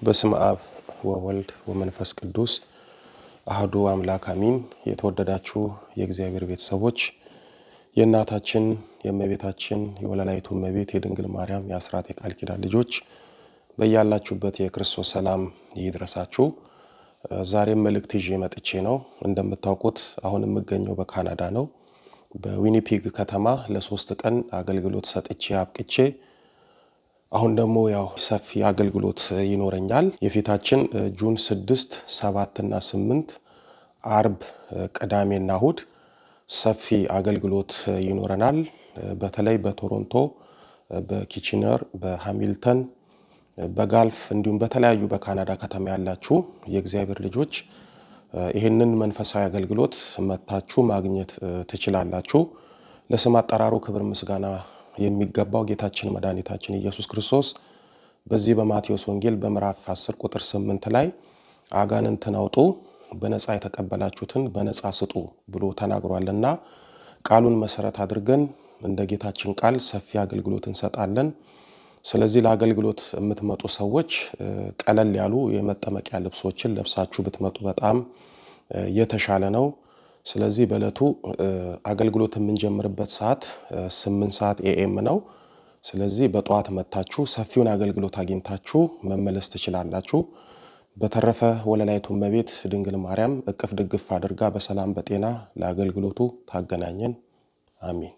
በስመ አብ ወወልድ ወመንፈስ ቅዱስ አሐዱ አምላክ አሜን። የተወደዳችሁ የእግዚአብሔር ቤተሰቦች የእናታችን የእመቤታችን የወለላይቱ እመቤት የድንግል ማርያም የአስራት የቃል ኪዳን ልጆች በእያላችሁበት የክርስቶስ ሰላም ይድረሳችሁ። ዛሬም መልእክት ይዤ መጥቼ ነው። እንደምታውቁት አሁን የምገኘው በካናዳ ነው። በዊኒፔግ ከተማ ለ3 ቀን አገልግሎት ሰጥቼ አብቅቼ አሁን ደግሞ ያው ሰፊ አገልግሎት ይኖረኛል። የፊታችን ጁን 6 7 እና 8 አርብ ቅዳሜና እሁድ ሰፊ አገልግሎት ይኖረናል። በተለይ በቶሮንቶ በኪቺነር በሃሚልተን በጋልፍ እንዲሁም በተለያዩ በካናዳ ከተማ ያላችሁ የእግዚአብሔር ልጆች ይሄንን መንፈሳዊ አገልግሎት መታችሁ ማግኘት ትችላላችሁ። ለስም አጠራሩ ክብር ምስጋና የሚገባው ጌታችን መድኃኒታችን ኢየሱስ ክርስቶስ በዚህ በማቴዎስ ወንጌል በምዕራፍ 10 ቁጥር 8 ላይ አጋንንትን አውጡ በነፃ የተቀበላችሁትን በነፃ ስጡ ብሎ ተናግሯልና ቃሉን መሰረት አድርገን እንደ ጌታችን ቃል ሰፊ አገልግሎት እንሰጣለን። ስለዚህ ለአገልግሎት የምትመጡ ሰዎች ቀለል ያሉ የመጠመቂያ ልብሶችን ለብሳችሁ ብትመጡ በጣም የተሻለ ነው። ስለዚህ በለቱ አገልግሎት የምንጀምርበት ሰዓት 8 ሰዓት ኤኤም ነው። ስለዚህ በጧት መጣችሁ ሰፊውን አገልግሎት አግኝታችሁ መመለስ ትችላላችሁ። በተረፈ ወለላይቱ እመቤት ድንግል ማርያም እቅፍ ድግፍ አድርጋ በሰላም በጤና ለአገልግሎቱ ታገናኘን። አሜን።